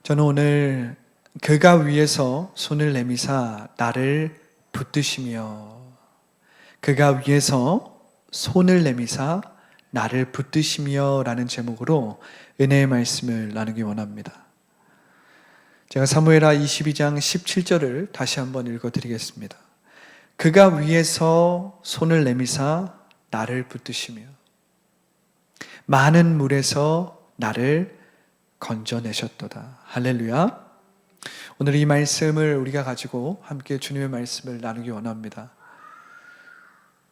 저는 오늘 그가 위에서 손을 내미사 나를 붙드시며, 그가 위에서 손을 내미사 나를 붙드시며 라는 제목으로 은혜의 말씀을 나누기 원합니다. 제가 사무엘하 22장 17절을 다시 한번 읽어드리겠습니다. 그가 위에서 손을 내미사 나를 붙드시며 많은 물에서 나를 건져내셨도다. 할렐루야. 오늘 이 말씀을 우리가 가지고 함께 주님의 말씀을 나누기 원합니다.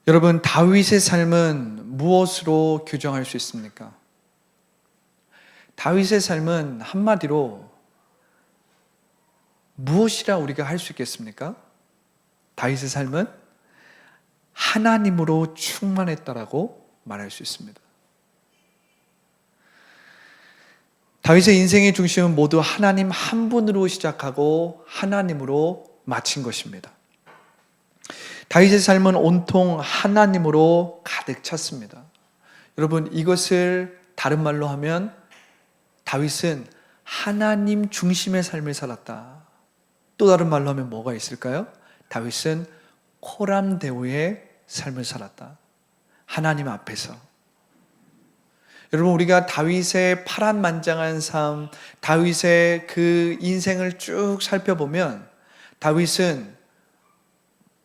여러분, 다윗의 삶은 무엇으로 규정할 수 있습니까? 다윗의 삶은 한마디로 무엇이라 우리가 할 수 있겠습니까? 다윗의 삶은 하나님으로 충만했다라고 말할 수 있습니다. 다윗의 인생의 중심은 모두 하나님 한 분으로 시작하고 하나님으로 마친 것입니다. 다윗의 삶은 온통 하나님으로 가득 찼습니다. 여러분, 이것을 다른 말로 하면 다윗은 하나님 중심의 삶을 살았다. 또 다른 말로 하면 뭐가 있을까요? 다윗은 코람데오의 삶을 살았다. 하나님 앞에서. 여러분, 우리가 다윗의 파란만장한 삶, 다윗의 그 인생을 쭉 살펴보면 다윗은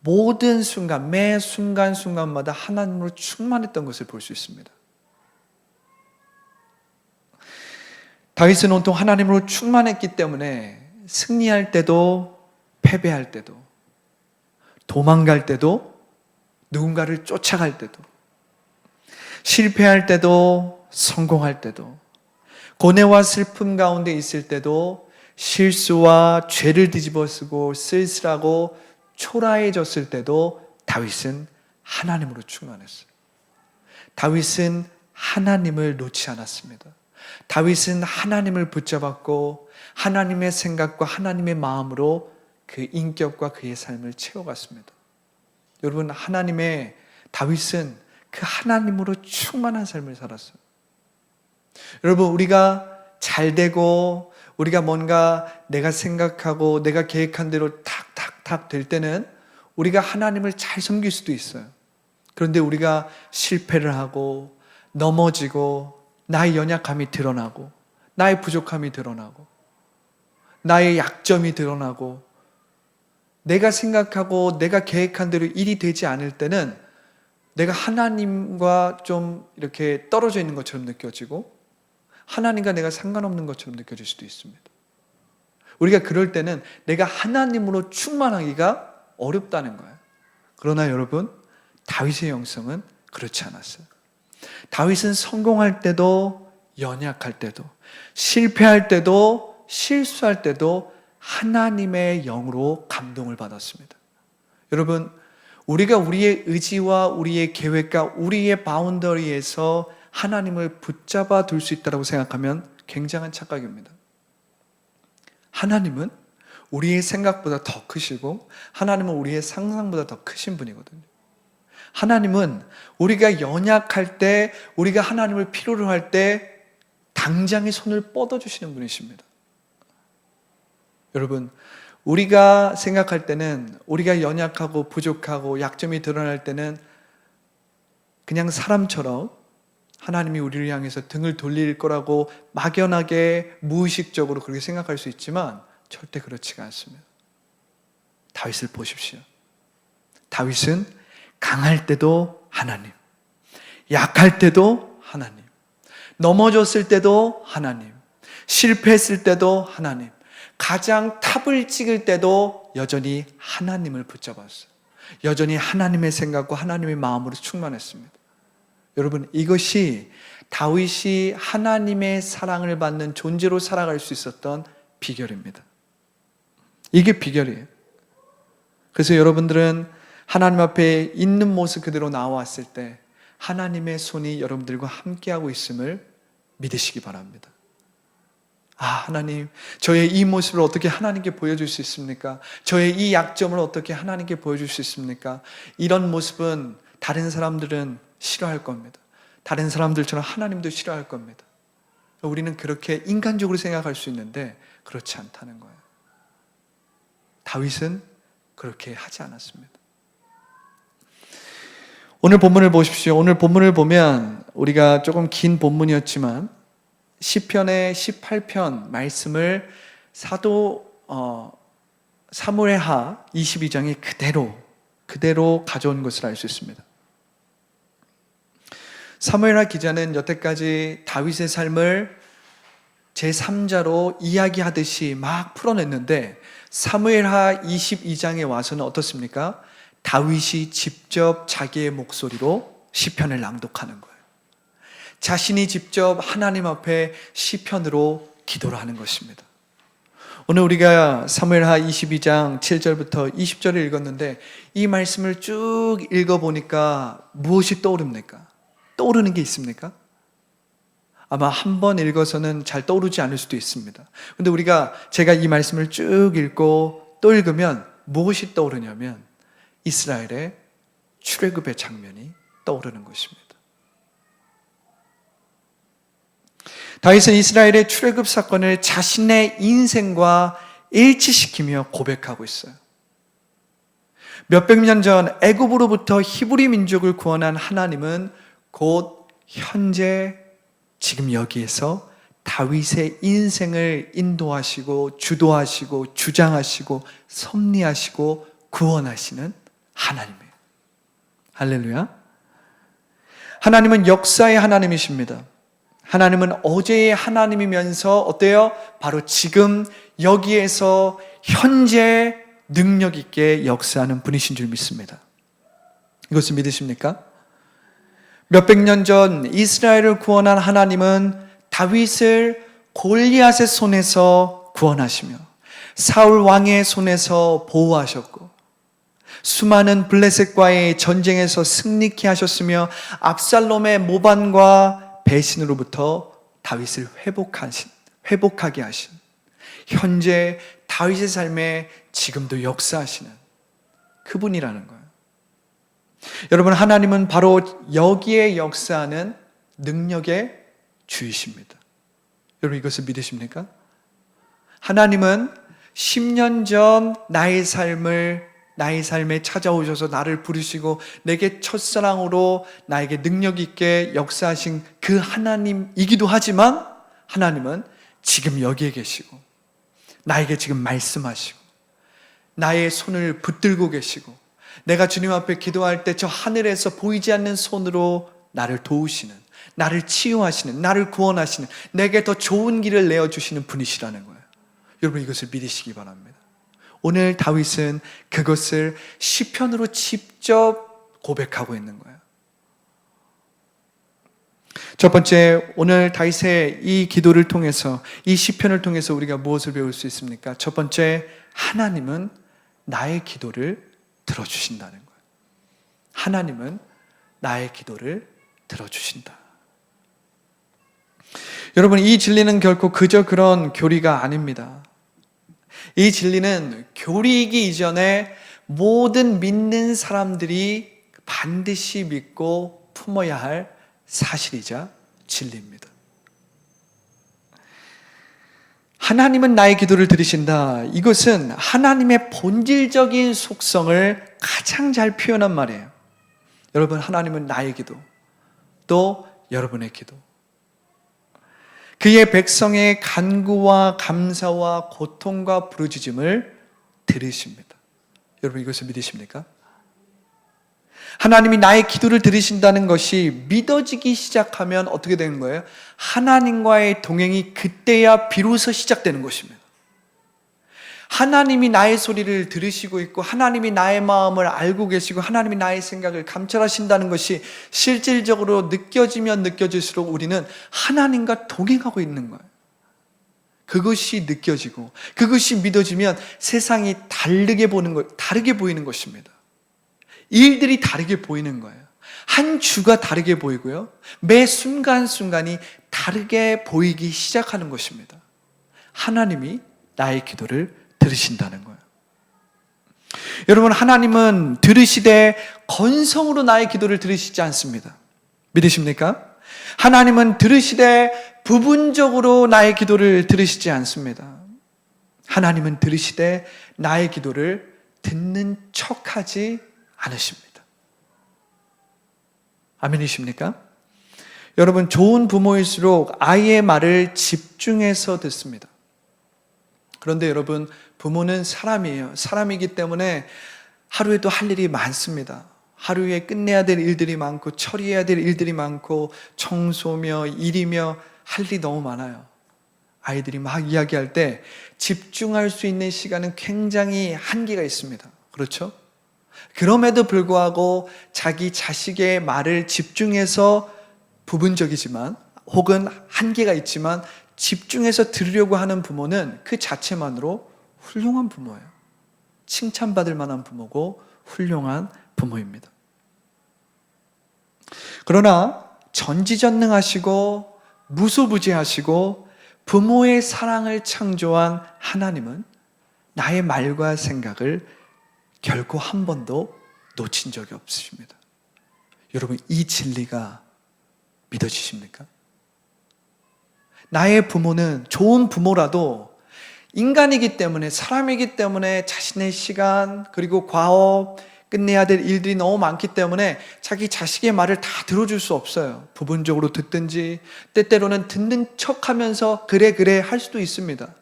모든 순간, 매 순간순간마다 하나님으로 충만했던 것을 볼 수 있습니다. 다윗은 온통 하나님으로 충만했기 때문에 승리할 때도 패배할 때도 도망갈 때도 누군가를 쫓아갈 때도 실패할 때도 성공할 때도 고뇌와 슬픔 가운데 있을 때도 실수와 죄를 뒤집어쓰고 쓸쓸하고 초라해졌을 때도 다윗은 하나님으로 충만했어요. 다윗은 하나님을 놓지 않았습니다. 다윗은 하나님을 붙잡았고 하나님의 생각과 하나님의 마음으로 그 인격과 그의 삶을 채워갔습니다. 여러분, 다윗은 그 하나님으로 충만한 삶을 살았어요. 여러분, 우리가 잘 되고 우리가 뭔가 내가 생각하고 내가 계획한 대로 탁탁탁 될 때는 우리가 하나님을 잘 섬길 수도 있어요. 그런데 우리가 실패를 하고 넘어지고 나의 연약함이 드러나고 나의 부족함이 드러나고 나의 약점이 드러나고 내가 생각하고 내가 계획한 대로 일이 되지 않을 때는 내가 하나님과 좀 이렇게 떨어져 있는 것처럼 느껴지고 하나님과 내가 상관없는 것처럼 느껴질 수도 있습니다. 우리가 그럴 때는 내가 하나님으로 충만하기가 어렵다는 거예요. 그러나 여러분, 다윗의 영성은 그렇지 않았어요. 다윗은 성공할 때도 연약할 때도 실패할 때도 실수할 때도 하나님의 영으로 감동을 받았습니다. 여러분, 우리가 우리의 의지와 우리의 계획과 우리의 바운더리에서 하나님을 붙잡아 둘 수 있다고 생각하면 굉장한 착각입니다. 하나님은 우리의 생각보다 더 크시고 하나님은 우리의 상상보다 더 크신 분이거든요. 하나님은 우리가 연약할 때, 우리가 하나님을 필요로 할 때 당장에 손을 뻗어주시는 분이십니다. 여러분, 우리가 생각할 때는 우리가 연약하고 부족하고 약점이 드러날 때는 그냥 사람처럼 하나님이 우리를 향해서 등을 돌릴 거라고 막연하게 무의식적으로 그렇게 생각할 수 있지만 절대 그렇지가 않습니다. 다윗을 보십시오. 다윗은 강할 때도 하나님, 약할 때도 하나님, 넘어졌을 때도 하나님, 실패했을 때도 하나님, 가장 탑을 찍을 때도 여전히 하나님을 붙잡았어요. 여전히 하나님의 생각과 하나님의 마음으로 충만했습니다. 여러분, 이것이 다윗이 하나님의 사랑을 받는 존재로 살아갈 수 있었던 비결입니다. 이게 비결이에요. 그래서 여러분들은 하나님 앞에 있는 모습 그대로 나왔을 때 하나님의 손이 여러분들과 함께하고 있음을 믿으시기 바랍니다. 하나님, 저의 이 모습을 어떻게 하나님께 보여줄 수 있습니까? 저의 이 약점을 어떻게 하나님께 보여줄 수 있습니까? 이런 모습은 다른 사람들은 싫어할 겁니다. 다른 사람들처럼 하나님도 싫어할 겁니다. 우리는 그렇게 인간적으로 생각할 수 있는데 그렇지 않다는 거예요. 다윗은 그렇게 하지 않았습니다. 오늘 본문을 보십시오. 오늘 본문을 보면 우리가 조금 긴 본문이었지만 시편의 18편 말씀을 사도 사무엘하 22장에 그대로 가져온 것을 알 수 있습니다. 사무엘하 기자는 여태까지 다윗의 삶을 제3자로 이야기하듯이 막 풀어냈는데 사무엘하 22장에 와서는 어떻습니까? 다윗이 직접 자기의 목소리로 시편을 낭독하는 거예요. 자신이 직접 하나님 앞에 시편으로 기도를 하는 것입니다. 오늘 우리가 사무엘하 22장 7절부터 20절을 읽었는데 이 말씀을 쭉 읽어보니까 무엇이 떠오릅니까? 떠오르는 게 있습니까? 아마 한 번 읽어서는 잘 떠오르지 않을 수도 있습니다. 그런데 제가 이 말씀을 쭉 읽고 또 읽으면 무엇이 떠오르냐면 이스라엘의 출애굽의 장면이 떠오르는 것입니다. 다윗은 이스라엘의 출애굽 사건을 자신의 인생과 일치시키며 고백하고 있어요. 몇백 년 전 애굽으로부터 히브리 민족을 구원한 하나님은 곧 현재 지금 여기에서 다윗의 인생을 인도하시고 주도하시고 주장하시고 섭리하시고 구원하시는 하나님이에요. 할렐루야. 하나님은 역사의 하나님이십니다. 하나님은 어제의 하나님이면서 어때요? 바로 지금 여기에서 현재 능력 있게 역사하는 분이신 줄 믿습니다. 이것을 믿으십니까? 몇백 년 전 이스라엘을 구원한 하나님은 다윗을 골리앗의 손에서 구원하시며 사울 왕의 손에서 보호하셨고 수많은 블레셋과의 전쟁에서 승리케 하셨으며 압살롬의 모반과 배신으로부터 다윗을 회복하게 하신 현재 다윗의 삶에 지금도 역사하시는 그분이라는 거예요. 여러분, 하나님은 바로 여기에 역사하는 능력의 주이십니다. 여러분, 이것을 믿으십니까? 하나님은 10년 전 나의 삶에 찾아오셔서 나를 부르시고 내게 첫사랑으로 나에게 능력 있게 역사하신 그 하나님이기도 하지만 하나님은 지금 여기에 계시고 나에게 지금 말씀하시고 나의 손을 붙들고 계시고 내가 주님 앞에 기도할 때 저 하늘에서 보이지 않는 손으로 나를 도우시는, 나를 치유하시는, 나를 구원하시는, 내게 더 좋은 길을 내어주시는 분이시라는 거예요. 여러분, 이것을 믿으시기 바랍니다. 오늘 다윗은 그것을 시편으로 직접 고백하고 있는 거예요. 첫 번째, 오늘 다윗의 이 기도를 통해서, 이 시편을 통해서 우리가 무엇을 배울 수 있습니까? 첫 번째, 하나님은 나의 기도를 들어주신다는 거예요. 하나님은 나의 기도를 들어주신다. 여러분, 이 진리는 결코 그저 그런 교리가 아닙니다. 이 진리는 교리이기 이전에 모든 믿는 사람들이 반드시 믿고 품어야 할 사실이자 진리입니다. 하나님은 나의 기도를 들으신다. 이것은 하나님의 본질적인 속성을 가장 잘 표현한 말이에요. 여러분, 하나님은 나의 기도, 또 여러분의 기도, 그의 백성의 간구와 감사와 고통과 부르짖음을 들으십니다. 여러분, 이것을 믿으십니까? 하나님이 나의 기도를 들으신다는 것이 믿어지기 시작하면 어떻게 되는 거예요? 하나님과의 동행이 그때야 비로소 시작되는 것입니다. 하나님이 나의 소리를 들으시고 있고 하나님이 나의 마음을 알고 계시고 하나님이 나의 생각을 감찰하신다는 것이 실질적으로 느껴지면 느껴질수록 우리는 하나님과 동행하고 있는 거예요. 그것이 느껴지고 그것이 믿어지면 세상이 다르게 보이는 것입니다. 일들이 다르게 보이는 거예요. 한 주가 다르게 보이고요. 매 순간순간이 다르게 보이기 시작하는 것입니다. 하나님이 나의 기도를 들으신다는 거예요. 여러분, 하나님은 들으시되 건성으로 나의 기도를 들으시지 않습니다. 믿으십니까? 하나님은 들으시되 부분적으로 나의 기도를 들으시지 않습니다. 하나님은 들으시되 나의 기도를 듣는 척하지 않으십니다. 아멘이십니까? 여러분, 좋은 부모일수록 아이의 말을 집중해서 듣습니다. 그런데 여러분, 부모는 사람이에요. 사람이기 때문에 하루에도 할 일이 많습니다. 하루에 끝내야 될 일들이 많고 처리해야 될 일들이 많고 청소며 일이며 할 일이 너무 많아요. 아이들이 막 이야기할 때 집중할 수 있는 시간은 굉장히 한계가 있습니다. 그렇죠? 그럼에도 불구하고 자기 자식의 말을 집중해서 부분적이지만 혹은 한계가 있지만 집중해서 들으려고 하는 부모는 그 자체만으로 훌륭한 부모예요. 칭찬받을 만한 부모고 훌륭한 부모입니다. 그러나 전지전능하시고 무소부지하시고 부모의 사랑을 창조한 하나님은 나의 말과 생각을 결코 한 번도 놓친 적이 없으십니다. 여러분, 이 진리가 믿어지십니까? 나의 부모는 좋은 부모라도 인간이기 때문에, 사람이기 때문에 자신의 시간 그리고 과업, 끝내야 될 일들이 너무 많기 때문에 자기 자식의 말을 다 들어줄 수 없어요. 부분적으로 듣든지 때때로는 듣는 척하면서 그래 할 수도 있습니다.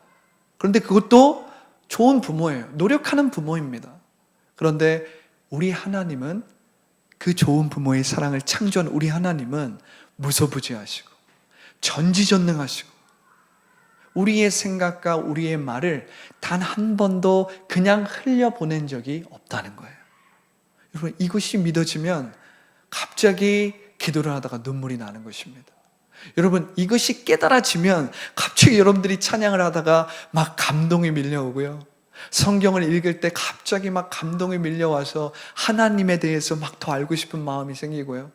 그런데 그것도 좋은 부모예요. 노력하는 부모입니다. 그런데 우리 하나님은, 그 좋은 부모의 사랑을 창조한 우리 하나님은 무소부지하시고 전지전능하시고 우리의 생각과 우리의 말을 단 한 번도 그냥 흘려보낸 적이 없다는 거예요. 여러분, 이것이 믿어지면 갑자기 기도를 하다가 눈물이 나는 것입니다. 여러분, 이것이 깨달아지면 갑자기 여러분들이 찬양을 하다가 막 감동이 밀려오고요. 성경을 읽을 때 갑자기 막 감동이 밀려와서 하나님에 대해서 막 더 알고 싶은 마음이 생기고요.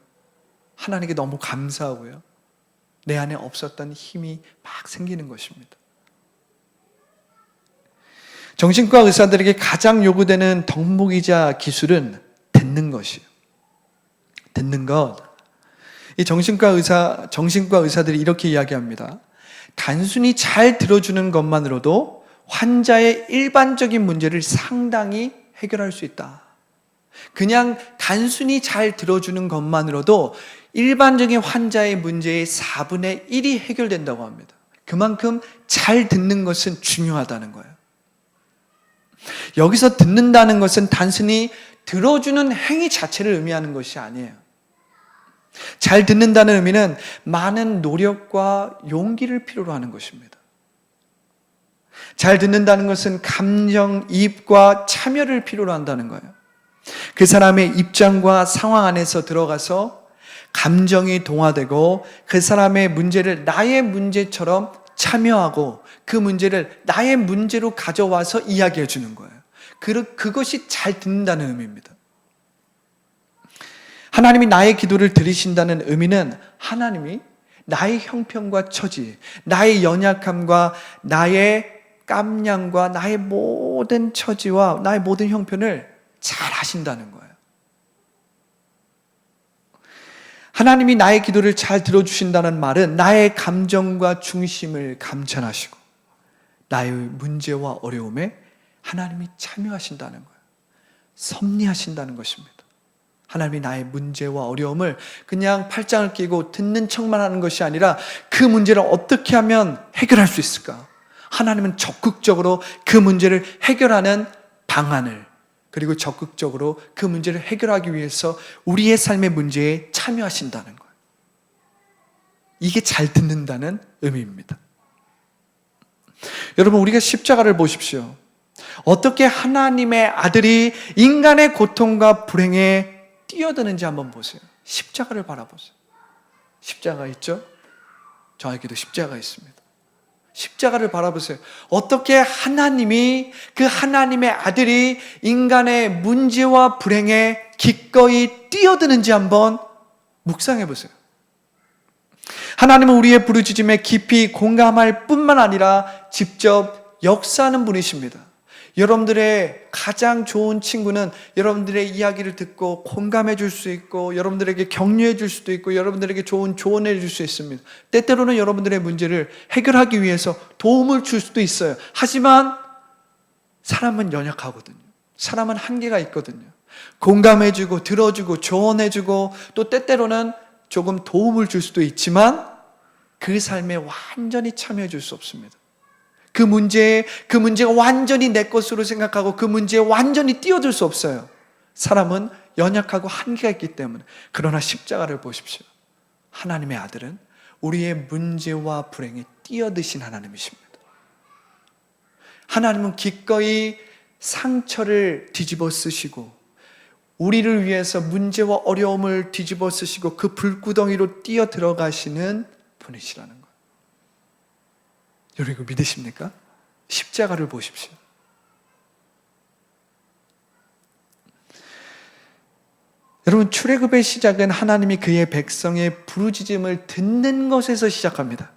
하나님께 너무 감사하고요. 내 안에 없었던 힘이 막 생기는 것입니다. 정신과 의사들에게 가장 요구되는 덕목이자 기술은 듣는 것이에요. 듣는 것. 이 정신과 의사들이 이렇게 이야기합니다. 단순히 잘 들어주는 것만으로도 환자의 일반적인 문제를 상당히 해결할 수 있다. 그냥 단순히 잘 들어주는 것만으로도 일반적인 환자의 문제의 4분의 1이 해결된다고 합니다. 그만큼 잘 듣는 것은 중요하다는 거예요. 여기서 듣는다는 것은 단순히 들어주는 행위 자체를 의미하는 것이 아니에요. 잘 듣는다는 의미는 많은 노력과 용기를 필요로 하는 것입니다. 잘 듣는다는 것은 감정이입과 참여를 필요로 한다는 거예요. 그 사람의 입장과 상황 안에서 들어가서 감정이 동화되고 그 사람의 문제를 나의 문제처럼 참여하고 그 문제를 나의 문제로 가져와서 이야기해 주는 거예요. 그것이 잘 듣는다는 의미입니다. 하나님이 나의 기도를 들으신다는 의미는 하나님이 나의 형편과 처지, 나의 연약함과 나의 깜냥과 나의 모든 처지와 나의 모든 형편을 잘 아신다는 거예요. 하나님이 나의 기도를 잘 들어주신다는 말은 나의 감정과 중심을 감천하시고 나의 문제와 어려움에 하나님이 참여하신다는 거예요. 섭리하신다는 것입니다. 하나님이 나의 문제와 어려움을 그냥 팔짱을 끼고 듣는 척만 하는 것이 아니라 그 문제를 어떻게 하면 해결할 수 있을까? 하나님은 적극적으로 그 문제를 해결하는 방안을, 그리고 적극적으로 그 문제를 해결하기 위해서 우리의 삶의 문제에 참여하신다는 거예요. 이게 잘 듣는다는 의미입니다. 여러분, 우리가 십자가를 보십시오. 어떻게 하나님의 아들이 인간의 고통과 불행에 뛰어드는지 한번 보세요. 십자가를 바라보세요. 십자가 있죠? 저에게도 십자가 있습니다. 십자가를 바라보세요. 어떻게 하나님이, 그 하나님의 아들이 인간의 문제와 불행에 기꺼이 뛰어드는지 한번 묵상해 보세요. 하나님은 우리의 부르짖음에 깊이 공감할 뿐만 아니라 직접 역사하는 분이십니다. 여러분들의 가장 좋은 친구는 여러분들의 이야기를 듣고 공감해 줄 수 있고, 여러분들에게 격려해 줄 수도 있고, 여러분들에게 좋은 조언해 줄 수 있습니다. 때때로는 여러분들의 문제를 해결하기 위해서 도움을 줄 수도 있어요. 하지만 사람은 연약하거든요. 사람은 한계가 있거든요. 공감해 주고 들어주고 조언해 주고, 또 때때로는 조금 도움을 줄 수도 있지만 그 삶에 완전히 참여해 줄 수 없습니다. 그 문제가 완전히 내 것으로 생각하고 그 문제에 완전히 뛰어들 수 없어요. 사람은 연약하고 한계가 있기 때문에. 그러나 십자가를 보십시오. 하나님의 아들은 우리의 문제와 불행에 뛰어드신 하나님이십니다. 하나님은 기꺼이 상처를 뒤집어 쓰시고 우리를 위해서 문제와 어려움을 뒤집어 쓰시고 그 불구덩이로 뛰어 들어가시는 분이시라는 거예요. 여러분 이거 믿으십니까? 십자가를 보십시오. 여러분, 출애굽의 시작은 하나님이 그의 백성의 부르짖음을 듣는 것에서 시작합니다.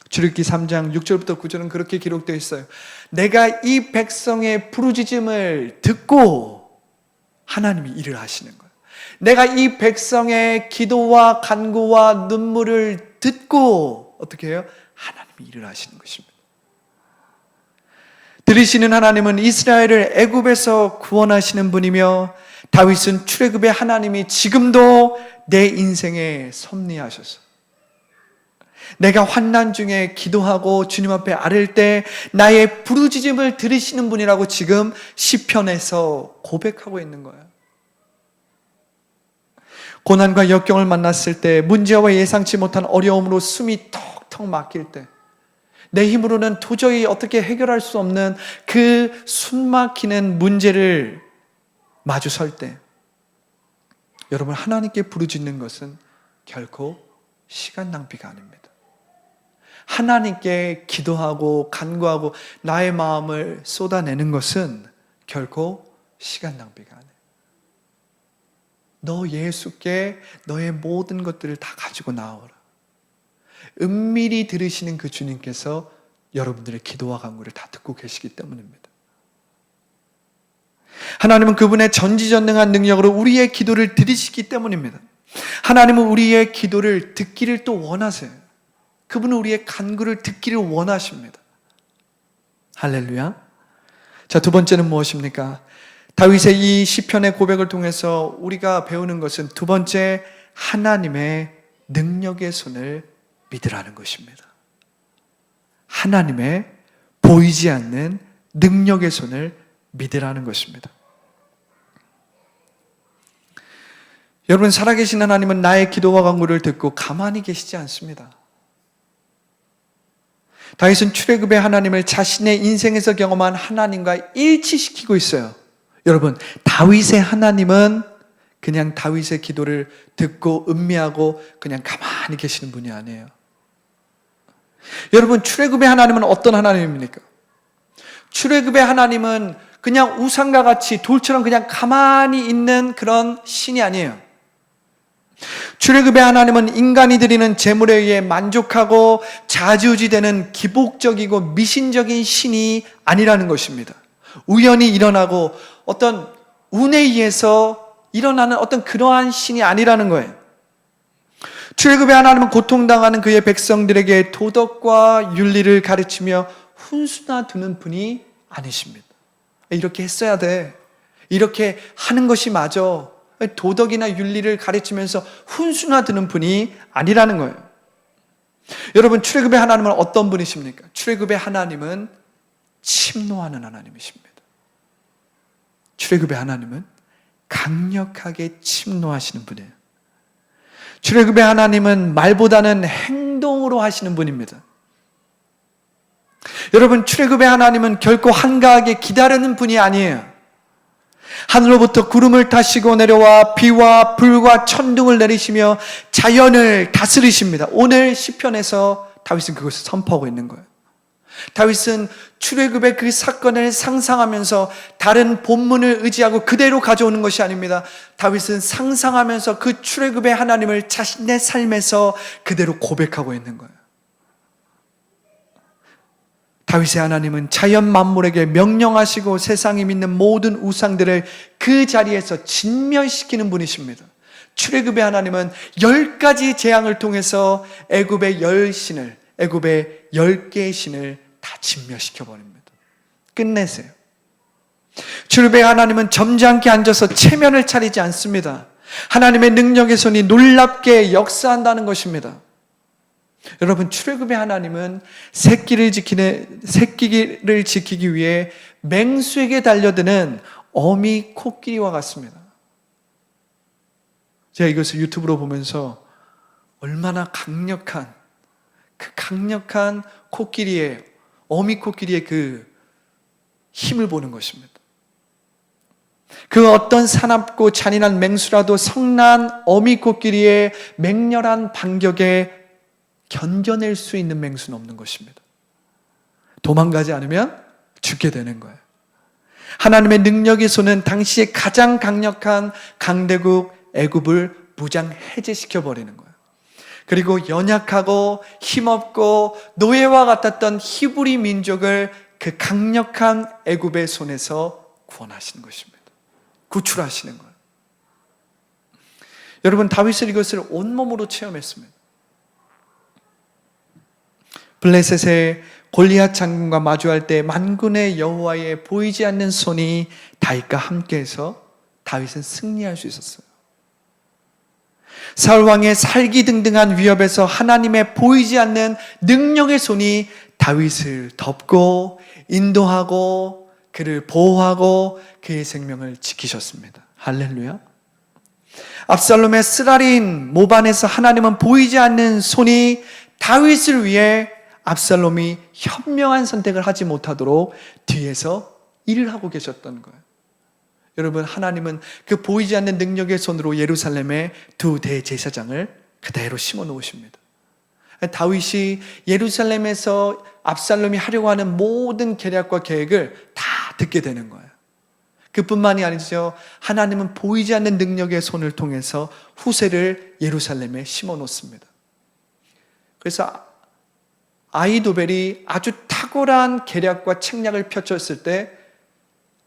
출애굽기 3장 6절부터 9절은 그렇게 기록되어 있어요. 내가 이 백성의 부르짖음을 듣고 하나님이 일을 하시는 거예요. 내가 이 백성의 기도와 간구와 눈물을 듣고 어떻게 해요? 하나님이 일을 하시는 것입니다. 들으시는 하나님은 이스라엘을 애굽에서 구원하시는 분이며, 다윗은 출애굽의 하나님이 지금도 내 인생에 섭리하셔서 내가 환난 중에 기도하고 주님 앞에 아를 때 나의 부르짖음을 들으시는 분이라고 지금 시편에서 고백하고 있는 거예요. 고난과 역경을 만났을 때, 문제와 예상치 못한 어려움으로 숨이 턱턱 막힐 때, 내 힘으로는 도저히 어떻게 해결할 수 없는 그 숨막히는 문제를 마주 설 때, 여러분, 하나님께 부르짖는 것은 결코 시간 낭비가 아닙니다. 하나님께 기도하고 간구하고 나의 마음을 쏟아내는 것은 결코 시간 낭비가 아니에요. 너 예수께 너의 모든 것들을 다 가지고 나오라. 은밀히 들으시는 그 주님께서 여러분들의 기도와 간구를 다 듣고 계시기 때문입니다. 하나님은 그분의 전지전능한 능력으로 우리의 기도를 들으시기 때문입니다. 하나님은 우리의 기도를 듣기를 또 원하세요. 그분은 우리의 간구를 듣기를 원하십니다. 할렐루야. 자, 두 번째는 무엇입니까? 다윗의 이 시편의 고백을 통해서 우리가 배우는 것은 두 번째, 하나님의 능력의 손을 믿으라는 것입니다. 하나님의 보이지 않는 능력의 손을 믿으라는 것입니다. 여러분, 살아계신 하나님은 나의 기도와 간구를 듣고 가만히 계시지 않습니다. 다윗은 출애굽의 하나님을 자신의 인생에서 경험한 하나님과 일치시키고 있어요. 여러분, 다윗의 하나님은 그냥 다윗의 기도를 듣고 음미하고 그냥 가만히 계시는 분이 아니에요. 여러분, 출애굽의 하나님은 어떤 하나님입니까? 출애굽의 하나님은 그냥 우상과 같이 돌처럼 그냥 가만히 있는 그런 신이 아니에요. 출애굽의 하나님은 인간이 드리는 제물에 의해 만족하고 좌지우지되는 기복적이고 미신적인 신이 아니라는 것입니다. 우연히 일어나고 어떤 운에 의해서 일어나는 어떤 그러한 신이 아니라는 거예요. 출애굽의 하나님은 고통당하는 그의 백성들에게 도덕과 윤리를 가르치며 훈수나 두는 분이 아니십니다. 이렇게 했어야 돼. 이렇게 하는 것이 맞아. 도덕이나 윤리를 가르치면서 훈수나 두는 분이 아니라는 거예요. 여러분, 출애굽의 하나님은 어떤 분이십니까? 출애굽의 하나님은 침노하는 하나님이십니다. 출애굽의 하나님은 강력하게 침노하시는 분이에요. 출애굽의 하나님은 말보다는 행동으로 하시는 분입니다. 여러분, 출애굽의 하나님은 결코 한가하게 기다리는 분이 아니에요. 하늘로부터 구름을 타시고 내려와 비와 불과 천둥을 내리시며 자연을 다스리십니다. 오늘 시편에서 다윗은 그것을 선포하고 있는 거예요. 다윗은 출애굽의 그 사건을 상상하면서 다른 본문을 의지하고 그대로 가져오는 것이 아닙니다. 다윗은 상상하면서 그 출애굽의 하나님을 자신의 삶에서 그대로 고백하고 있는 거예요. 다윗의 하나님은 자연 만물에게 명령하시고 세상에 믿는 모든 우상들을 그 자리에서 진멸시키는 분이십니다. 출애굽의 하나님은 10가지 재앙을 통해서 애굽의 10신을, 애굽의 10개의 신을 다 진멸시켜 버립니다. 끝내세요. 출애굽의 하나님은 점잖게 앉아서 체면을 차리지 않습니다. 하나님의 능력의 손이 놀랍게 역사한다는 것입니다. 여러분, 출애굽의 하나님은 새끼를 지키기 위해 맹수에게 달려드는 어미 코끼리와 같습니다. 제가 이것을 유튜브로 보면서 얼마나 강력한, 그 강력한 코끼리의, 어미 코끼리의 그 힘을 보는 것입니다. 그 어떤 사납고 잔인한 맹수라도 성난 어미 코끼리의 맹렬한 반격에 견뎌낼 수 있는 맹수는 없는 것입니다. 도망가지 않으면 죽게 되는 거예요. 하나님의 능력의 손은 당시에 가장 강력한 강대국 애굽을 무장 해제시켜 버리는 거예요. 그리고 연약하고 힘없고 노예와 같았던 히브리 민족을 그 강력한 애굽의 손에서 구원하시는 것입니다. 구출하시는 거예요. 여러분, 다윗은 이것을 온몸으로 체험했습니다. 블레셋의 골리앗 장군과 마주할 때 만군의 여호와의 보이지 않는 손이 다윗과 함께해서 다윗은 승리할 수 있었어요. 사울 왕의 살기등등한 위협에서 하나님의 보이지 않는 능력의 손이 다윗을 덮고 인도하고 그를 보호하고 그의 생명을 지키셨습니다. 할렐루야. 압살롬의 쓰라린 모반에서 하나님은 보이지 않는 손이 다윗을 위해 압살롬이 현명한 선택을 하지 못하도록 뒤에서 일을 하고 계셨던 거예요. 여러분, 하나님은 그 보이지 않는 능력의 손으로 예루살렘에 두 대제사장을 그대로 심어 놓으십니다. 다윗이 예루살렘에서 압살롬이 하려고 하는 모든 계략과 계획을 다 듣게 되는 거예요. 그뿐만이 아니죠. 하나님은 보이지 않는 능력의 손을 통해서 후세를 예루살렘에 심어 놓습니다. 그래서 아히도벨이 아주 탁월한 계략과 책략을 펼쳤을 때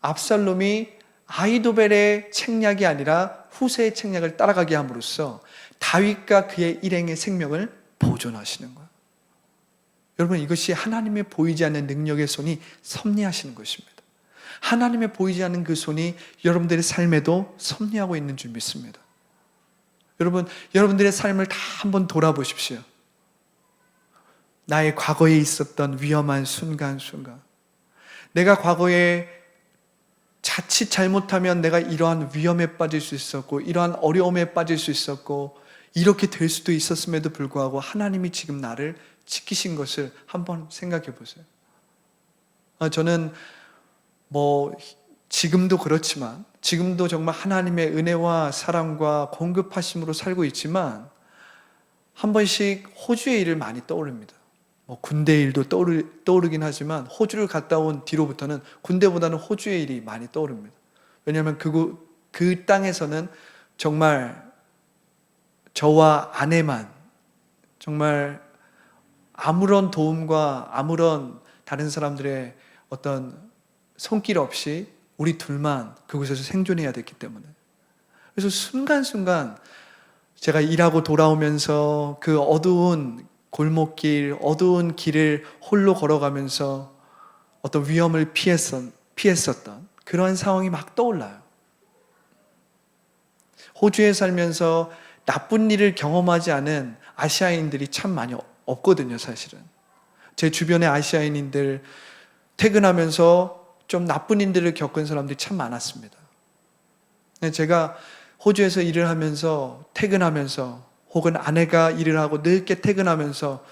압살롬이 아히도벨의 책략이 아니라 후세의 책략을 따라가게 함으로써 다윗과 그의 일행의 생명을 보존하시는 거예요. 여러분, 이것이 하나님의 보이지 않는 능력의 손이 섭리하시는 것입니다. 하나님의 보이지 않는 그 손이 여러분들의 삶에도 섭리하고 있는 줄 믿습니다. 여러분, 여러분들의 삶을 다 한번 돌아보십시오. 나의 과거에 있었던 위험한 순간순간, 내가 과거에 자칫 잘못하면 내가 이러한 위험에 빠질 수 있었고 이러한 어려움에 빠질 수 있었고 이렇게 될 수도 있었음에도 불구하고 하나님이 지금 나를 지키신 것을 한번 생각해 보세요. 저는 지금도 그렇지만 지금도 정말 하나님의 은혜와 사랑과 공급하심으로 살고 있지만 한 번씩 호주의 일을 많이 떠오릅니다. 군대 일도 떠오르긴 하지만 호주를 갔다 온 뒤로부터는 군대보다는 호주의 일이 많이 떠오릅니다. 왜냐하면 그 땅에서는 정말 저와 아내만 정말 아무런 도움과 아무런 다른 사람들의 어떤 손길 없이 우리 둘만 그곳에서 생존해야 됐기 때문에, 그래서 순간순간 제가 일하고 돌아오면서 그 어두운 골목길, 어두운 길을 홀로 걸어가면서 어떤 위험을 피했었던 그러한 상황이 막 떠올라요. 호주에 살면서 나쁜 일을 경험하지 않은 아시아인들이 참 많이 없거든요, 사실은. 제 주변의 아시아인들 퇴근하면서 좀 나쁜 일들을 겪은 사람들이 참 많았습니다. 제가 호주에서 일을 하면서 퇴근하면서 혹은 아내가 일을 하고 늦게 퇴근하면서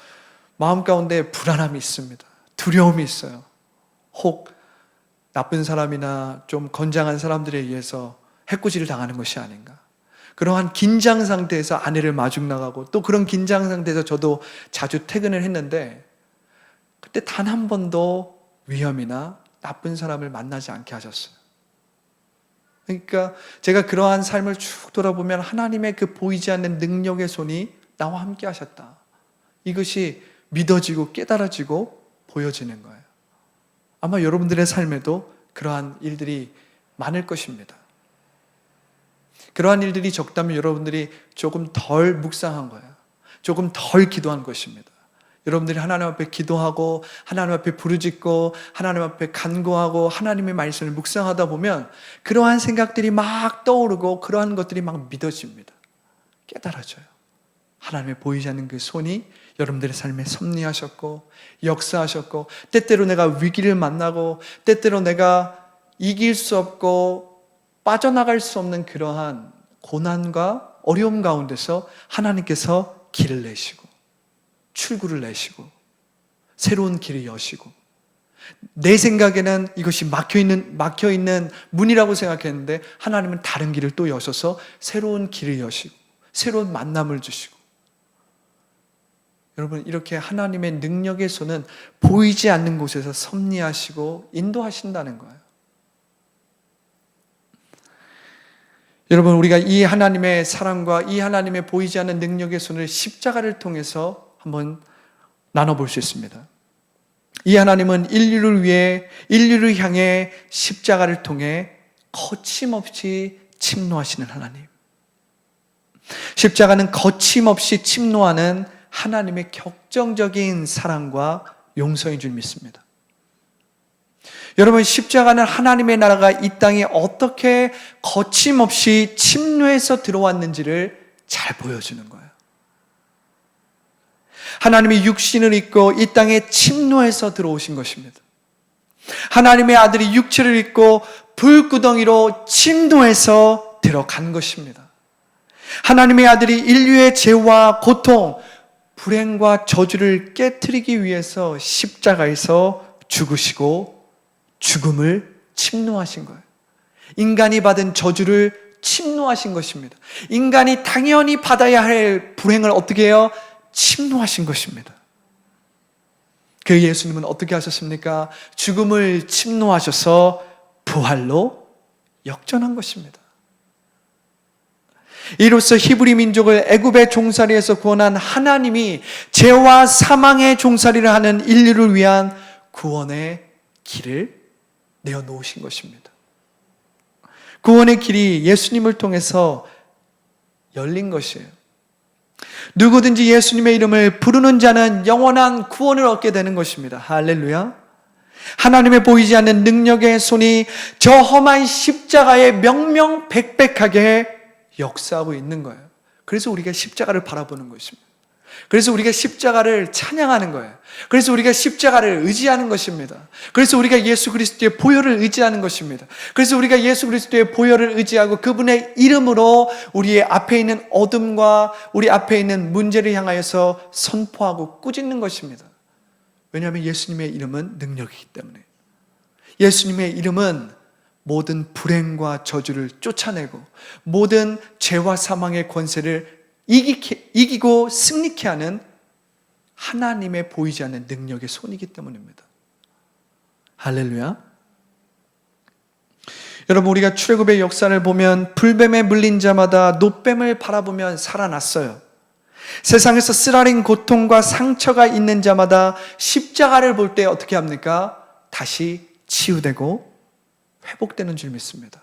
마음 가운데 불안함이 있습니다. 두려움이 있어요. 혹 나쁜 사람이나 좀 건장한 사람들에 의해서 해코지를 당하는 것이 아닌가. 그러한 긴장 상태에서 아내를 마중 나가고 또 그런 긴장 상태에서 저도 자주 퇴근을 했는데 그때 단 한 번도 위험이나 나쁜 사람을 만나지 않게 하셨어요. 그러니까 제가 그러한 삶을 쭉 돌아보면 하나님의 그 보이지 않는 능력의 손이 나와 함께 하셨다. 이것이 믿어지고 깨달아지고 보여지는 거예요. 아마 여러분들의 삶에도 그러한 일들이 많을 것입니다. 그러한 일들이 적다면 여러분들이 조금 덜 묵상한 거예요. 조금 덜 기도한 것입니다. 여러분들이 하나님 앞에 기도하고 하나님 앞에 부르짖고 하나님 앞에 간구하고 하나님의 말씀을 묵상하다 보면 그러한 생각들이 막 떠오르고 그러한 것들이 막 믿어집니다. 깨달아져요. 하나님의 보이지 않는 그 손이 여러분들의 삶에 섭리하셨고 역사하셨고, 때때로 내가 위기를 만나고 때때로 내가 이길 수 없고 빠져나갈 수 없는 그러한 고난과 어려움 가운데서 하나님께서 길을 내시고 출구를 내시고 새로운 길을 여시고, 내 생각에는 이것이 막혀있는 문이라고 생각했는데 하나님은 다른 길을 또 여셔서 새로운 길을 여시고 새로운 만남을 주시고, 여러분 이렇게 하나님의 능력의 손은 보이지 않는 곳에서 섭리하시고 인도하신다는 거예요. 여러분, 우리가 이 하나님의 사랑과 이 하나님의 보이지 않는 능력의 손을 십자가를 통해서 한번 나눠볼 수 있습니다. 이 하나님은 인류를 향해 십자가를 통해 거침없이 침노하시는 하나님. 십자가는 거침없이 침노하는 하나님의 격정적인 사랑과 용서인 줄 믿습니다. 여러분, 십자가는 하나님의 나라가 이 땅에 어떻게 거침없이 침노해서 들어왔는지를 잘 보여주는 거예요. 하나님이 육신을 입고 이 땅에 침노해서 들어오신 것입니다. 하나님의 아들이 육체를 입고 불구덩이로 침노해서 들어간 것입니다. 하나님의 아들이 인류의 죄와 고통, 불행과 저주를 깨트리기 위해서 십자가에서 죽으시고 죽음을 침노하신 거예요. 인간이 받은 저주를 침노하신 것입니다. 인간이 당연히 받아야 할 불행을 어떻게 해요? 침노하신 것입니다. 그 예수님은 어떻게 하셨습니까? 죽음을 침노하셔서 부활로 역전한 것입니다. 이로써 히브리 민족을 애굽의 종살이에서 구원한 하나님이 죄와 사망의 종살이를 하는 인류를 위한 구원의 길을 내어놓으신 것입니다. 구원의 길이 예수님을 통해서 열린 것이에요. 누구든지 예수님의 이름을 부르는 자는 영원한 구원을 얻게 되는 것입니다. 할렐루야. 하나님의 보이지 않는 능력의 손이 저 험한 십자가에 명명백백하게 역사하고 있는 거예요. 그래서 우리가 십자가를 바라보는 것입니다. 그래서 우리가 십자가를 찬양하는 거예요. 그래서 우리가 십자가를 의지하는 것입니다. 그래서 우리가 예수 그리스도의 보혈을 의지하는 것입니다. 그래서 우리가 예수 그리스도의 보혈을 의지하고 그분의 이름으로 우리의 앞에 있는 어둠과 우리 앞에 있는 문제를 향하여서 선포하고 꾸짖는 것입니다. 왜냐하면 예수님의 이름은 능력이기 때문에. 예수님의 이름은 모든 불행과 저주를 쫓아내고 모든 죄와 사망의 권세를 이기고 승리케 하는 하나님의 보이지 않는 능력의 손이기 때문입니다. 할렐루야. 여러분, 우리가 출애굽의 역사를 보면 불뱀에 물린 자마다 노뱀을 바라보면 살아났어요. 세상에서 쓰라린 고통과 상처가 있는 자마다 십자가를 볼 때 어떻게 합니까? 다시 치유되고 회복되는 줄 믿습니다.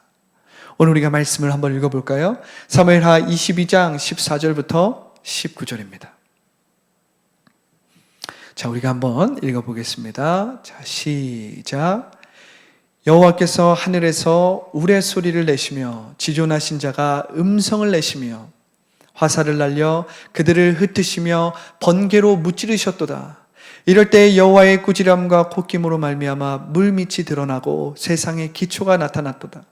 오늘 우리가 말씀을 한번 읽어볼까요? 사무엘하 22장 14절부터 19절입니다. 자, 우리가 한번 읽어보겠습니다. 자, 시작. 여호와께서 하늘에서 우레소리를 내시며 지존하신 자가 음성을 내시며 화살을 날려 그들을 흩으시며 번개로 무찌르셨도다. 이럴 때 여호와의 꾸지람과 콧김으로 말미암아 물밑이 드러나고 세상에 기초가 나타났도다.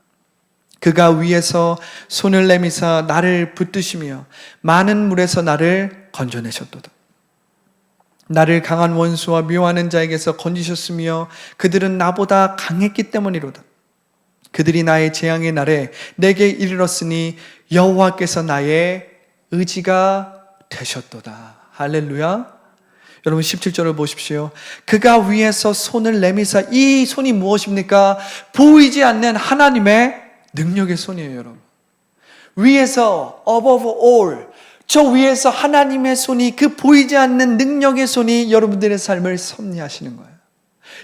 그가 위에서 손을 내미사 나를 붙드시며 많은 물에서 나를 건져내셨도다. 나를 강한 원수와 미워하는 자에게서 건지셨으며 그들은 나보다 강했기 때문이로다. 그들이 나의 재앙의 날에 내게 이르렀으니 여호와께서 나의 의지가 되셨도다. 할렐루야. 여러분 17절을 보십시오. 그가 위에서 손을 내미사, 이 손이 무엇입니까? 보이지 않는 하나님의 능력의 손이에요, 여러분. 위에서 above all, 저 위에서 하나님의 손이, 그 보이지 않는 능력의 손이 여러분들의 삶을 섭리하시는 거예요.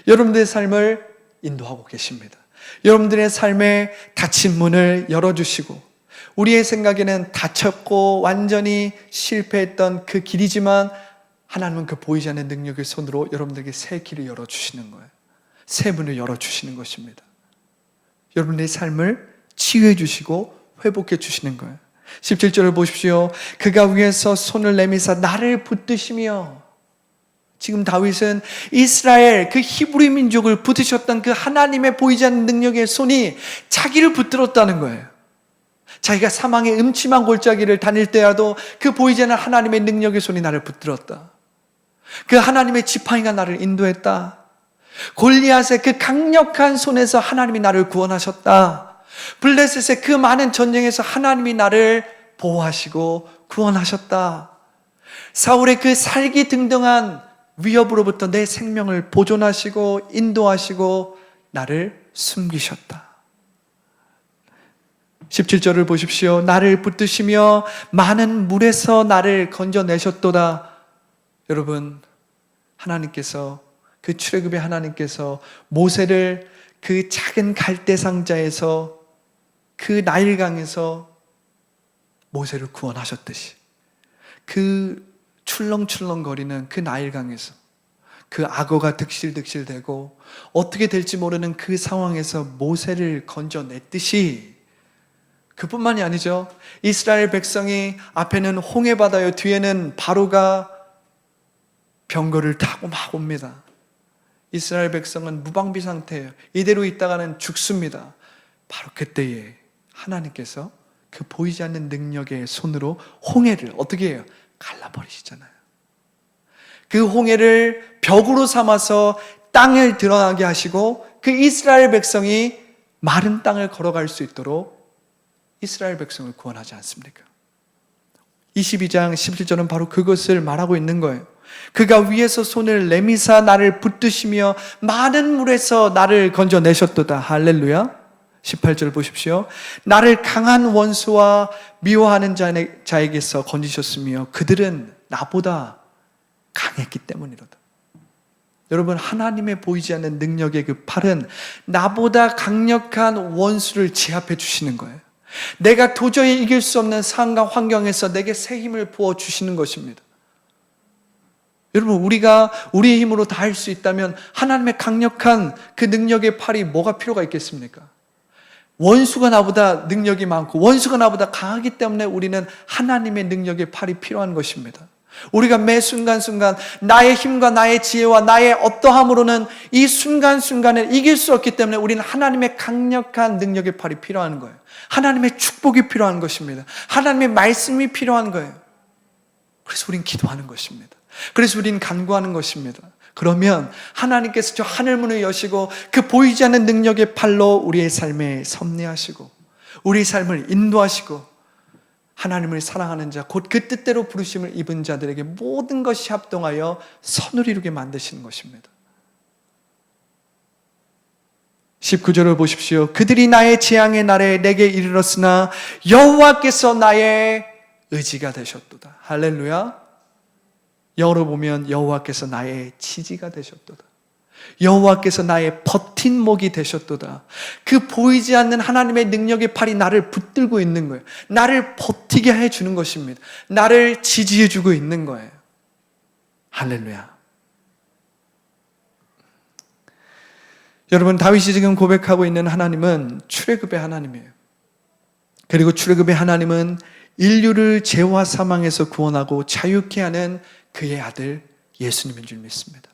여러분들의 삶을 인도하고 계십니다. 여러분들의 삶에 닫힌 문을 열어주시고, 우리의 생각에는 닫혔고 완전히 실패했던 그 길이지만 하나님은 그 보이지 않는 능력의 손으로 여러분들에게 새 길을 열어주시는 거예요. 새 문을 열어주시는 것입니다. 여러분들의 삶을 치유해 주시고 회복해 주시는 거예요. 17절을 보십시오. 그가 위에서 손을 내미사 나를 붙드시며, 지금 다윗은 이스라엘 그 히브리 민족을 붙드셨던 그 하나님의 보이지 않는 능력의 손이 자기를 붙들었다는 거예요. 자기가 사망의 음침한 골짜기를 다닐 때라도 그 보이지 않는 하나님의 능력의 손이 나를 붙들었다. 그 하나님의 지팡이가 나를 인도했다. 골리앗의 그 강력한 손에서 하나님이 나를 구원하셨다. 블레셋의 그 많은 전쟁에서 하나님이 나를 보호하시고 구원하셨다. 사울의 그 살기등등한 위협으로부터 내 생명을 보존하시고 인도하시고 나를 숨기셨다. 17절을 보십시오. 나를 붙드시며 많은 물에서 나를 건져내셨도다. 여러분, 하나님께서, 그 출애굽의 하나님께서 모세를 그 작은 갈대 상자에서, 그 나일강에서 모세를 구원하셨듯이, 그 출렁출렁거리는 그 나일강에서, 그 악어가 득실득실대고 어떻게 될지 모르는 그 상황에서 모세를 건져냈듯이, 그뿐만이 아니죠. 이스라엘 백성이 앞에는 홍해바다요, 뒤에는 바로가 병거를 타고 막 옵니다. 이스라엘 백성은 무방비 상태예요. 이대로 있다가는 죽습니다. 바로 그때에 하나님께서 그 보이지 않는 능력의 손으로 홍해를 어떻게 해요? 갈라버리시잖아요. 그 홍해를 벽으로 삼아서 땅을 드러나게 하시고, 그 이스라엘 백성이 마른 땅을 걸어갈 수 있도록 이스라엘 백성을 구원하지 않습니까? 22장 17절은 바로 그것을 말하고 있는 거예요. 그가 위에서 손을 내미사 나를 붙드시며 많은 물에서 나를 건져내셨도다. 할렐루야. 18절 보십시오. 나를 강한 원수와 미워하는 자에게서 건지셨으며 그들은 나보다 강했기 때문이로다. 여러분, 하나님의 보이지 않는 능력의 그 팔은 나보다 강력한 원수를 제압해 주시는 거예요. 내가 도저히 이길 수 없는 상황과 환경에서 내게 새 힘을 부어주시는 것입니다. 여러분, 우리가 우리의 힘으로 다 할 수 있다면 하나님의 강력한 그 능력의 팔이 뭐가 필요가 있겠습니까? 원수가 나보다 능력이 많고 원수가 나보다 강하기 때문에 우리는 하나님의 능력의 팔이 필요한 것입니다. 우리가 매 순간순간 나의 힘과 나의 지혜와 나의 어떠함으로는 이 순간순간을 이길 수 없기 때문에 우리는 하나님의 강력한 능력의 팔이 필요한 거예요. 하나님의 축복이 필요한 것입니다. 하나님의 말씀이 필요한 거예요. 그래서 우리는 기도하는 것입니다. 그래서 우리는 간구하는 것입니다. 그러면 하나님께서 저 하늘문을 여시고 그 보이지 않는 능력의 팔로 우리의 삶에 섭리하시고 우리의 삶을 인도하시고 하나님을 사랑하는 자, 곧 그 뜻대로 부르심을 입은 자들에게 모든 것이 합동하여 선을 이루게 만드시는 것입니다. 19절을 보십시오. 그들이 나의 재앙의 날에 내게 이르렀으나 여호와께서 나의 의지가 되셨도다. 할렐루야. 영어로 보면 여호와께서 나의 지지가 되셨도다. 여호와께서 나의 버팀목이 되셨도다. 그 보이지 않는 하나님의 능력의 팔이 나를 붙들고 있는 거예요. 나를 버티게 해주는 것입니다. 나를 지지해주고 있는 거예요. 할렐루야. 여러분, 다윗이 지금 고백하고 있는 하나님은 출애굽의 하나님이에요. 그리고 출애굽의 하나님은 인류를 죄와 사망에서 구원하고 자유케 하는 그의 아들 예수님인 줄 믿습니다.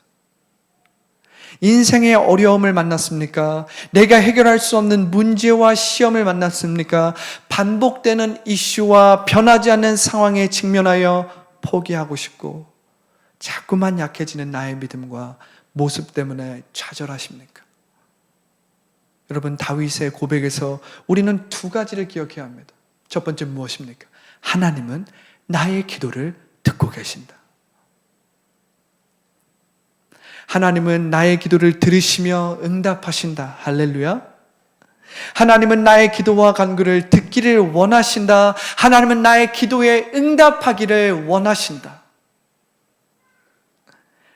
인생의 어려움을 만났습니까? 내가 해결할 수 없는 문제와 시험을 만났습니까? 반복되는 이슈와 변하지 않는 상황에 직면하여 포기하고 싶고 자꾸만 약해지는 나의 믿음과 모습 때문에 좌절하십니까? 여러분, 다윗의 고백에서 우리는 두 가지를 기억해야 합니다. 첫 번째 무엇입니까? 하나님은 나의 기도를 듣고 계신다. 하나님은 나의 기도를 들으시며 응답하신다. 할렐루야. 하나님은 나의 기도와 간구를 듣기를 원하신다. 하나님은 나의 기도에 응답하기를 원하신다.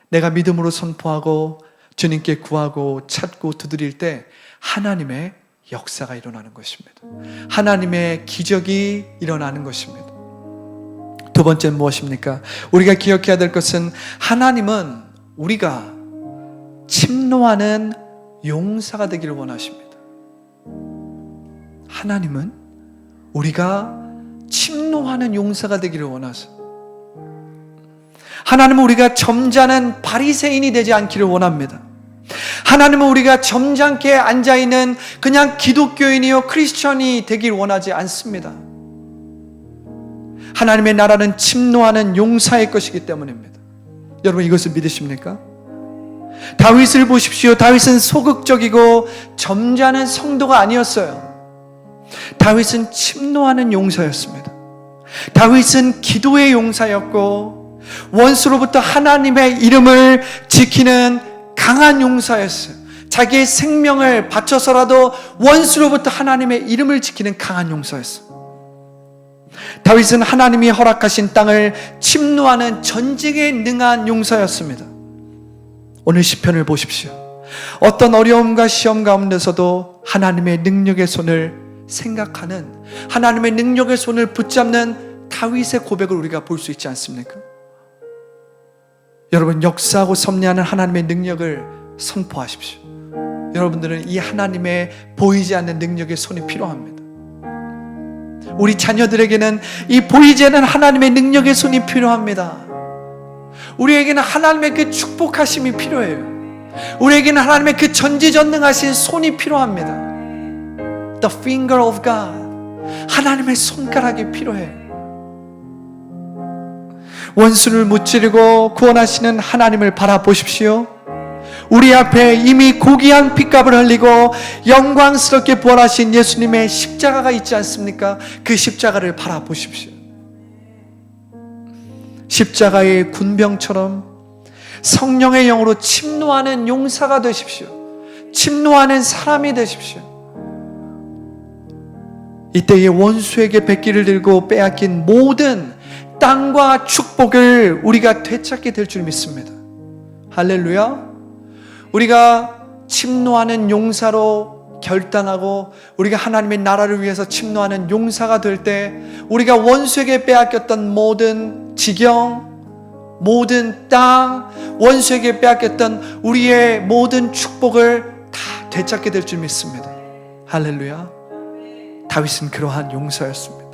내가 믿음으로 선포하고 주님께 구하고 찾고 두드릴 때 하나님의 역사가 일어나는 것입니다. 하나님의 기적이 일어나는 것입니다. 두 번째는 무엇입니까? 우리가 기억해야 될 것은 하나님은 우리가 침노하는 용사가 되기를 원하십니다. 하나님은 우리가 침노하는 용사가 되기를 원하세요. 하나님은 우리가 점잖은 바리새인이 되지 않기를 원합니다. 하나님은 우리가 점잖게 앉아있는 그냥 기독교인이요 크리스천이 되길 원하지 않습니다. 하나님의 나라는 침노하는 용사의 것이기 때문입니다. 여러분 이것을 믿으십니까? 다윗을 보십시오. 다윗은 소극적이고 점잖은 성도가 아니었어요. 다윗은 침노하는 용사였습니다. 다윗은 기도의 용사였고 원수로부터 하나님의 이름을 지키는 강한 용사였어요. 자기의 생명을 바쳐서라도 원수로부터 하나님의 이름을 지키는 강한 용사였어요. 다윗은 하나님이 허락하신 땅을 침노하는 전쟁에 능한 용사였습니다. 오늘 시편을 보십시오. 어떤 어려움과 시험 가운데서도 하나님의 능력의 손을 생각하는, 하나님의 능력의 손을 붙잡는 다윗의 고백을 우리가 볼 수 있지 않습니까? 여러분, 역사하고 섭리하는 하나님의 능력을 선포하십시오. 여러분들은 이 하나님의 보이지 않는 능력의 손이 필요합니다. 우리 자녀들에게는 이 보이지 않는 하나님의 능력의 손이 필요합니다. 우리에게는 하나님의 그 축복하심이 필요해요. 우리에게는 하나님의 그 전지전능하신 손이 필요합니다. The finger of God, 하나님의 손가락이 필요해요. 원수를 무찌르고 구원하시는 하나님을 바라보십시오. 우리 앞에 이미 고귀한 핏값을 흘리고 영광스럽게 부활하신 예수님의 십자가가 있지 않습니까? 그 십자가를 바라보십시오. 십자가의 군병처럼 성령의 영으로 침노하는 용사가 되십시오. 침노하는 사람이 되십시오. 이때에 원수에게 백기를 들고 빼앗긴 모든 땅과 축복을 우리가 되찾게 될 줄 믿습니다. 할렐루야. 우리가 침노하는 용사로 결단하고 우리가 하나님의 나라를 위해서 침노하는 용사가 될 때 우리가 원수에게 빼앗겼던 모든 지경, 모든 땅, 원수에게 빼앗겼던 우리의 모든 축복을 다 되찾게 될 줄 믿습니다. 할렐루야. 다윗은 그러한 용사였습니다.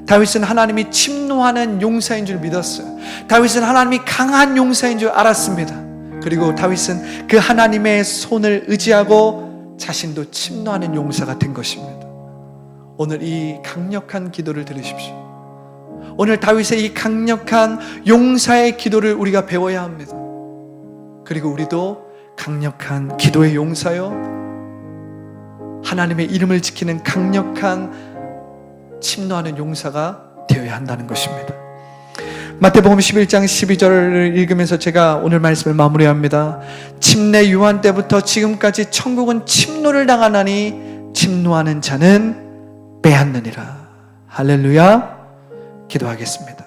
다윗은 하나님이 침노하는 용사인 줄 믿었어요. 다윗은 하나님이 강한 용사인 줄 알았습니다. 그리고 다윗은 그 하나님의 손을 의지하고 자신도 침노하는 용사가 된 것입니다. 오늘 이 강력한 기도를 들으십시오. 오늘 다윗의 이 강력한 용사의 기도를 우리가 배워야 합니다. 그리고 우리도 강력한 기도의 용사요, 하나님의 이름을 지키는 강력한 침노하는 용사가 되어야 한다는 것입니다. 마태복음 11장 12절을 읽으면서 제가 오늘 말씀을 마무리합니다. 침례 요한 때부터 지금까지 천국은 침노를 당하나니 침노하는 자는 빼앗느니라. 할렐루야. 기도하겠습니다.